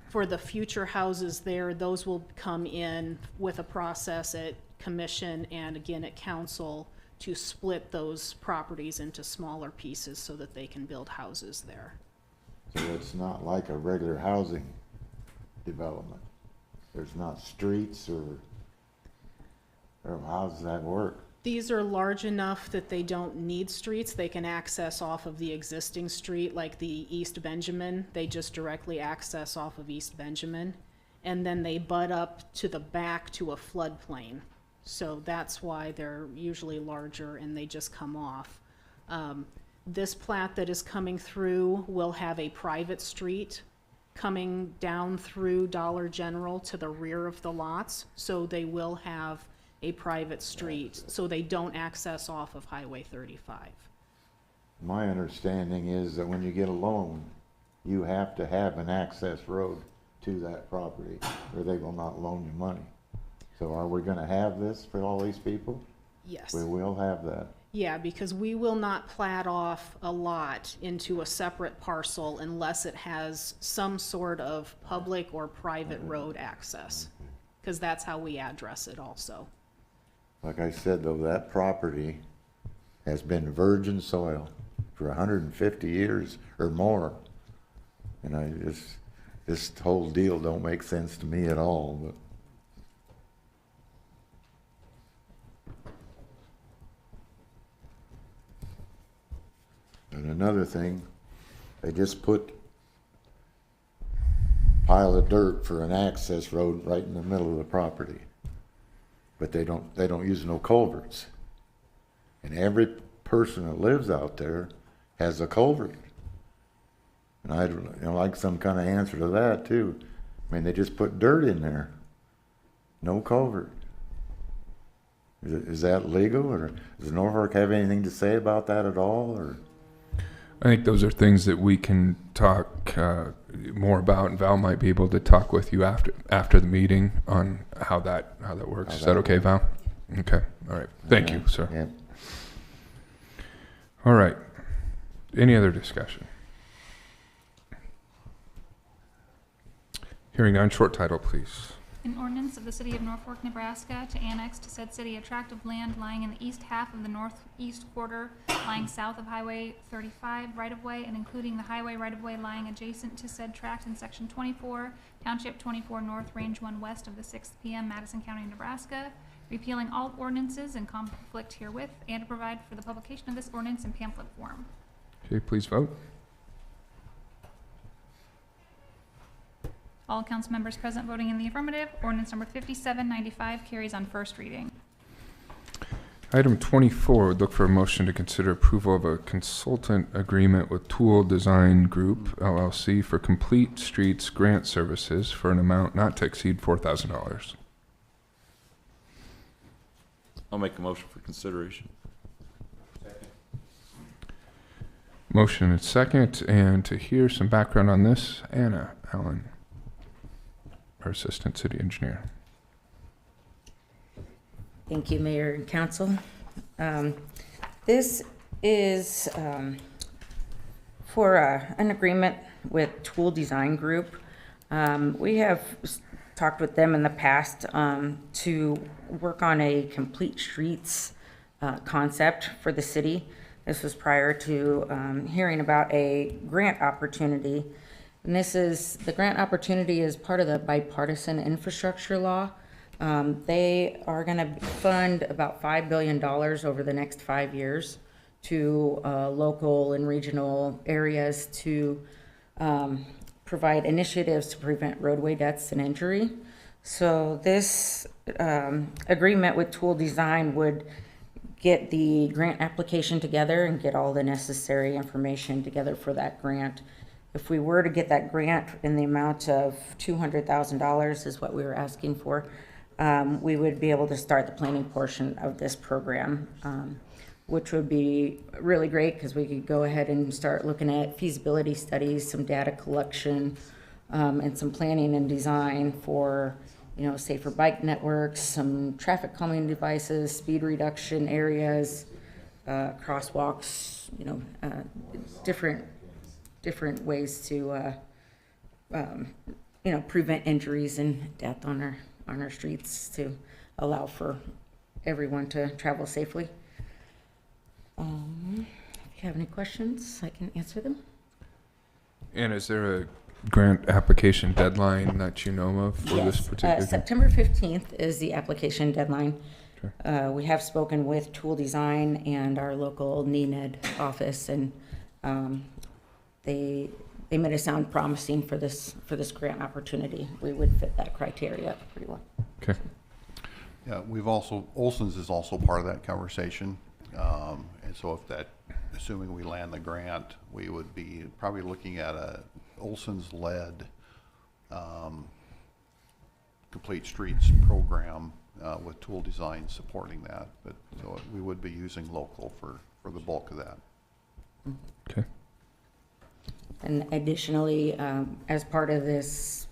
for the future houses there, those will come in with a process at commission and again at council to split those properties into smaller pieces so that they can build houses there. So it's not like a regular housing development. There's not streets or how does that work? These are large enough that they don't need streets. They can access off of the existing street, like the East Benjamin. They just directly access off of East Benjamin. And then they butt up to the back to a floodplain. So that's why they're usually larger and they just come off. This plat that is coming through will have a private street coming down through Dollar General to the rear of the lots, so they will have a private street, so they don't access off of Highway 35. My understanding is that when you get a loan, you have to have an access road to that property, or they will not loan you money. So are we gonna have this for all these people? Yes. We will have that. Yeah, because we will not plat off a lot into a separate parcel unless it has some sort of public or private road access, because that's how we address it also. Like I said, though, that property has been virgin soil for 150 years or more. And this whole deal don't make sense to me at all, but. And another thing, they just put pile of dirt for an access road right in the middle of the property. But they don't use no culverts. And every person that lives out there has a culvert. And I'd like some kind of answer to that too. I mean, they just put dirt in there. No culvert. Is that legal, or does Norfolk have anything to say about that at all, or? I think those are things that we can talk more about, and Val might be able to talk with you after the meeting on how that works. Is that okay, Val? Okay. All right. Thank you, sir. Yeah. All right. Any other discussion? Hearing none, short title, please. An ordinance of the City of Norfolk, Nebraska to annex to said city a tract of land lying in the east half of the northeast quarter, lying south of Highway 35 right-of-way and including the highway right-of-way lying adjacent to said tract in Section 24, Township 24 North, Range 1 west of the 6th PM, Madison County, Nebraska, repealing all ordinances in conflict herewith, and to provide for the publication of this ordinance in pamphlet form. Okay, please vote. All council members present voting in the affirmative. Ordinance number 5795 carries on first reading. Item 24, would look for a motion to consider approval of a consultant agreement with Tool Design Group, LLC, for complete streets grant services for an amount not to exceed $4,000. I'll make a motion for consideration. Motion and second, and to hear some background on this, Anna Allen, our Assistant City Engineer. Thank you, Mayor and Council. This is for an agreement with Tool Design Group. We have talked with them in the past to work on a complete streets concept for the city. This was prior to hearing about a grant opportunity. And the grant opportunity is part of the bipartisan infrastructure law. They are going to fund about $5 billion over the next 5 years to local and regional areas to provide initiatives to prevent roadway deaths and injury. So this agreement with Tool Design would get the grant application together and get all the necessary information together for that grant. If we were to get that grant in the amount of $200,000 is what we were asking for, we would be able to start the planning portion of this program, which would be really great because we could go ahead and start looking at feasibility studies, some data collection, and some planning and design for, safer bike networks, some traffic calming devices, speed reduction areas, crosswalks, different ways to, prevent injuries and death on our streets to allow for everyone to travel safely. If you have any questions, I can answer them. And is there a grant application deadline that you know of for this particular? September 15th is the application deadline. Okay. We have spoken with Tool Design and our local NENED office, and they made it sound promising for this grant opportunity. We would fit that criteria pretty well. Okay. Yeah, Olson's is also part of that conversation. And so if that, assuming we land the grant, we would be probably looking at a Olson's-led complete streets program with tool design supporting that. But so we would be using local for the bulk of that. Okay. And additionally, as part of this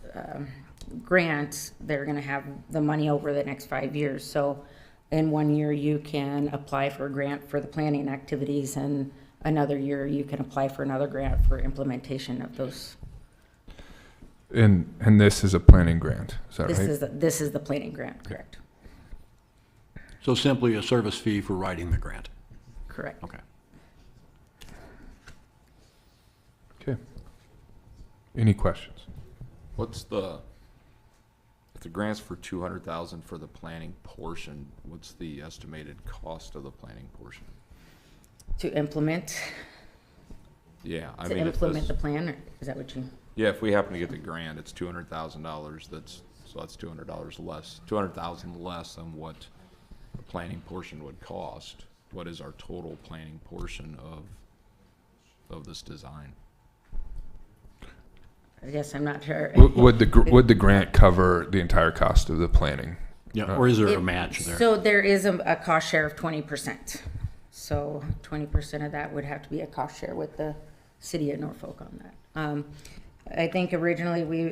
grant, they're going to have the money over the next 5 years. So in 1 year, you can apply for a grant for the planning activities, and another year, you can apply for another grant for implementation of those. And this is a planning grant, is that right? This is the planning grant, correct? So simply a service fee for writing the grant? Correct. Okay. Okay. Any questions? What's the, if the grant's for 200,000 for the planning portion, what's the estimated cost of the planning portion? To implement? Yeah, I To mean, implement the plan, or is that what you? Yeah, if we happen to get the grant, it's $200,000. That's $200 less, 200,000 less than what the planning portion would cost. What is our total planning portion of this design? I guess I'm not sure. Would the grant cover the entire cost of the planning? Yeah, or is there a match there? So there is a cost share of 20%. So 20% of that would have to be a cost share with the city of Norfolk on that. I think originally we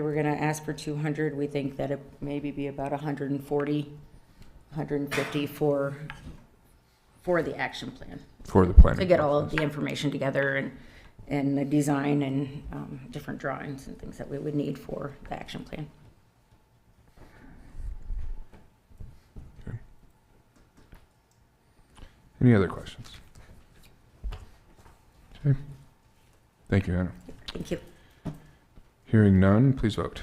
were going to ask for 200. We think that it maybe be about 140, 150 for the action plan. For the planning. To get all of the information together and the design and different drawings and things that we would need for the action plan. Okay. Any other questions? Okay. Thank you, Anna. Thank you. Hearing none, please vote.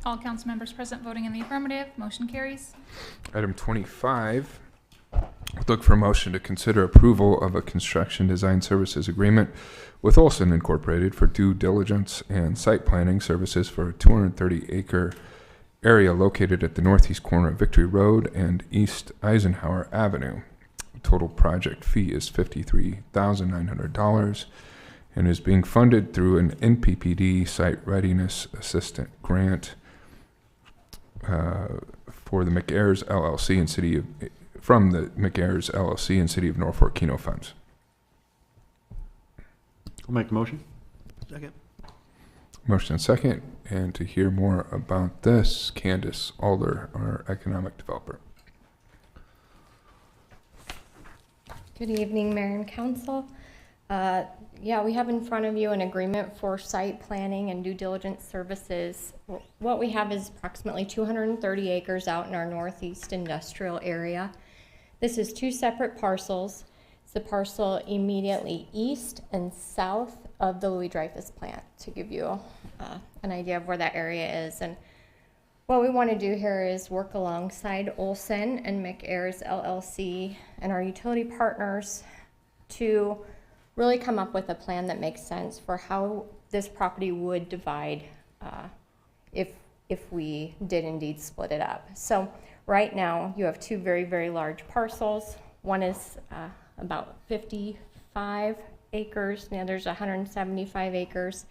All council members present voting in the affirmative, motion carries. Item 25, look for a motion to consider approval of a construction design services agreement with Olson Incorporated for due diligence and site planning services for a 230-acre area located at the northeast corner of Victory Road and East Eisenhower Avenue. Total project fee is $53,900 and is being funded through an NPPD Site Readiness Assistant Grant for the McAyers LLC and from the McAyers LLC and City of Norfolk Keno funds. I'll make the motion. Second. Motion and second, and to hear more about this, Candace Alder, our economic developer. Good evening, Mayor and Council. Yeah, we have in front of you an agreement for site planning and due diligence services. What we have is approximately 230 acres out in our northeast industrial area. This is two separate parcels. It's the parcel immediately east and south of the Louis Dreyfus plant, to give you an idea of where that area is. And what we want to do here is work alongside Olson and McAyers LLC and our utility partners to really come up with a plan that makes sense for how this property would divide if we did indeed split it up. So right now you have two very, very large parcels. One is about 55 acres, the other's 175 acres.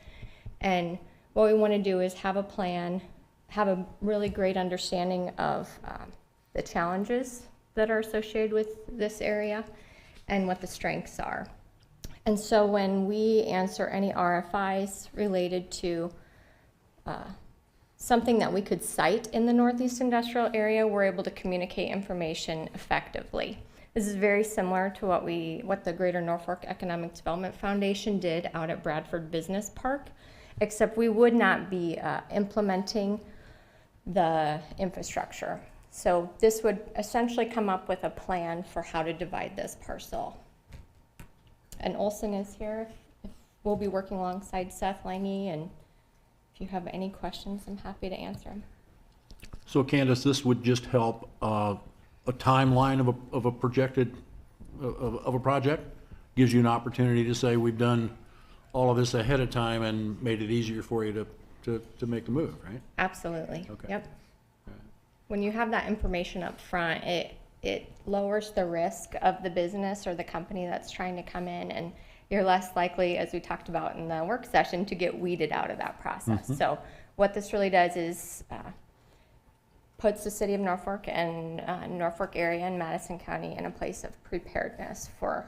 And what we want to do is have a plan, have a really great understanding of the challenges that are associated with this area and what the strengths are. And so when we answer any RFIs related to something that we could cite in the Northeast Industrial Area, we're able to communicate information effectively. This is very similar to what the Greater Norfolk Economic Development Foundation did out at Bradford Business Park, except we would not be implementing the infrastructure. So this would essentially come up with a plan for how to divide this parcel. And Olson is here. We'll be working alongside Seth Lange, and if you have any questions, I'm happy to answer them. So Candace, this would just help a timeline of a projected of a project? Gives you an opportunity to say, we've done all of this ahead of time and made it easier for you to make the move, right? Absolutely. Okay. Yep. When you have that information up front, it lowers the risk of the business or the company that's trying to come in, and you're less likely, as we talked about in the work session, to get weeded out of that process. So what this really does is puts the city of Norfolk and Norfolk area and Madison County in a place of preparedness for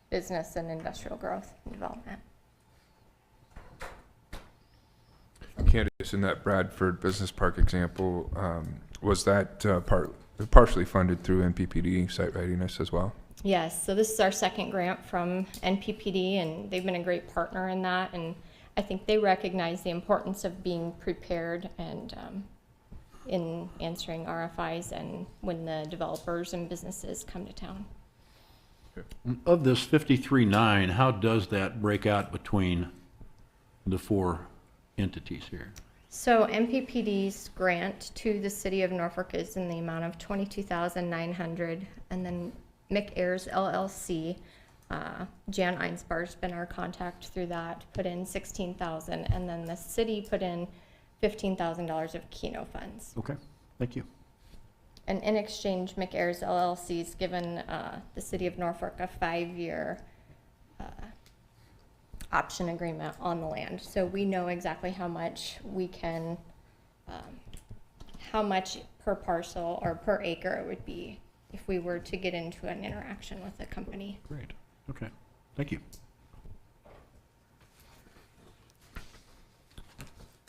business and industrial growth and development. Candace, in that Bradford Business Park example, was that partially funded through NPPD site readiness as well? Yes, so this is our second grant from NPPD, and they've been a great partner in that, and I think they recognize the importance of being prepared and in answering RFIs and when the developers and businesses come to town. Of this 53.9, how does that break out between the four entities here? So MPPD's grant to the city of Norfolk is in the amount of $22,900, and then McAyers LLC, Jan Einsbar's been our contact through that, put in $16,000, and then the city put in $15,000 of Keno funds. Okay, thank you. And in exchange, McAyers LLC's given the city of Norfolk a 5-year option agreement on the land. So we know exactly how much we can, how much per parcel or per acre it would be if we were to get into an interaction with a company. Great, okay, thank you.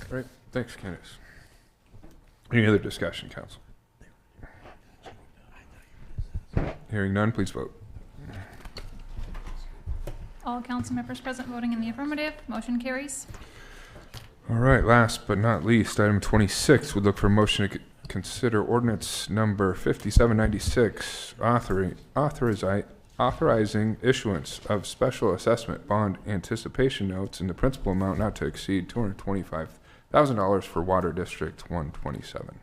Great, thanks, Candace. Any other discussion, council? Hearing none, please vote. All council members present voting in the affirmative, motion carries. All right, last but not least, item 26 would look for a motion to consider ordinance number 5796, authorizing issuance of special assessment bond anticipation notes in the principal amount not to exceed $225,000 for Water District 127.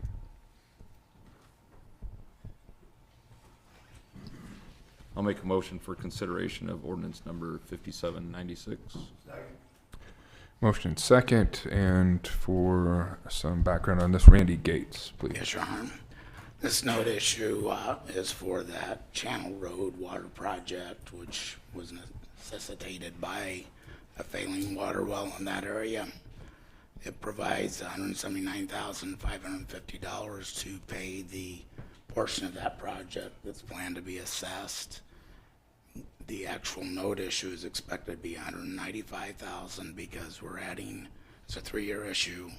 I'll make a motion for consideration of ordinance number 5796. Motion second, and for some background on this, Randy Gates, please. Yes, Your Honor. This note issue is for that Channel Road water project, which was necessitated by a failing water well in that area. It provides $179,550 to pay the portion of that project that's planned to be assessed. The actual note issue is expected to be $195,000 because we're adding, it's a 3-year issue,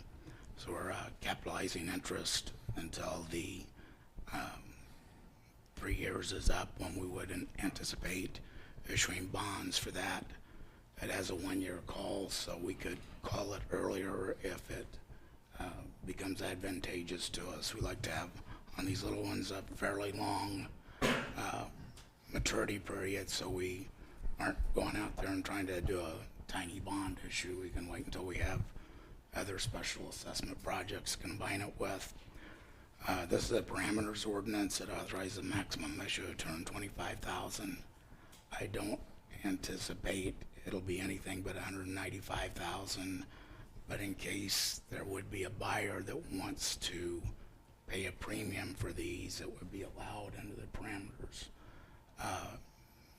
so we're capitalizing interest until the 3 years is up, when we would anticipate issuing bonds for that. It has a 1-year call, so we could call it earlier if it becomes advantageous to us. We like to have on these little ones a fairly long maturity period, so we aren't going out there and trying to do a tiny bond issue. We can wait until we have other special assessment projects to combine it with. This is a parameters ordinance that authorizes a maximum issue of $225,000. I don't anticipate it'll be anything but $195,000, but in case there would be a buyer that wants to pay a premium for these, it would be allowed under the parameters.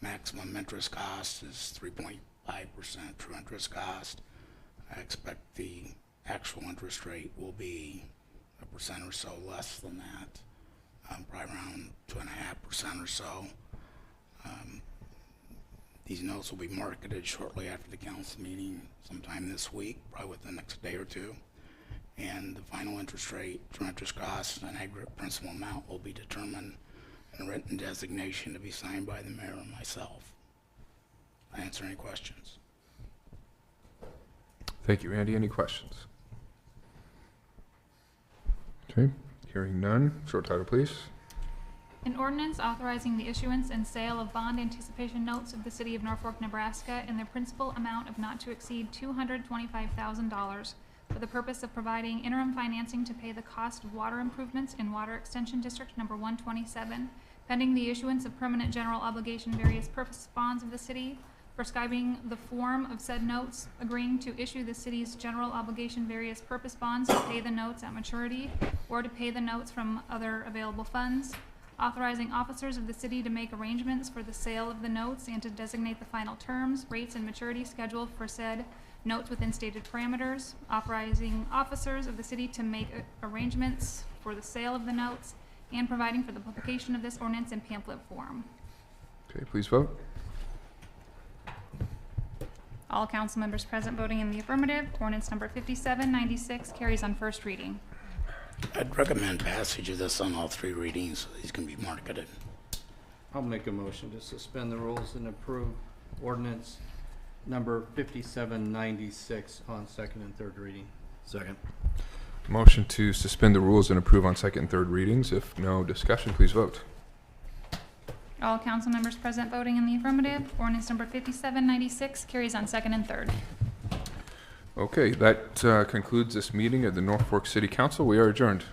Maximum interest cost is 3.5% true interest cost. I expect the actual interest rate will be 1% or so less than that, probably around 2.5% or so. These notes will be marketed shortly after the council meeting, sometime this week, probably within the next day or two. And the final interest rate, true interest cost, and aggregate principal amount will be determined in a written designation to be signed by the mayor and myself. I answer any questions. Thank you, Andy. Any questions? Okay, hearing none. Short title, please. An ordinance authorizing the issuance and sale of bond anticipation notes of the city of Norfolk, Nebraska in their principal amount of not to exceed $225,000 for the purpose of providing interim financing to pay the cost of water improvements in Water Extension District number 127, pending the issuance of permanent general obligation various purpose bonds of the city, prescribing the form of said notes, agreeing to issue the city's general obligation various purpose bonds to pay the notes at maturity or to pay the notes from other available funds, authorizing officers of the city to make arrangements for the sale of the notes and to designate the final terms, rates, and maturity schedule for said notes within stated parameters, authorizing officers of the city to make arrangements for the sale of the notes, and providing for the publication of this ordinance in pamphlet form. Okay, please vote. All council members present voting in the affirmative. Ordinance number 5796 carries on first reading. I'd recommend passage of this on all three readings, so these can be marketed. I'll make a motion to suspend the rules and approve ordinance number 5796 on second and third reading. Second. Motion to suspend the rules and approve on second and third readings. If no discussion, please vote. All council members present voting in the affirmative. Ordinance number 5796 carries on second and third. Okay, that concludes this meeting of the Norfolk City Council. We are adjourned.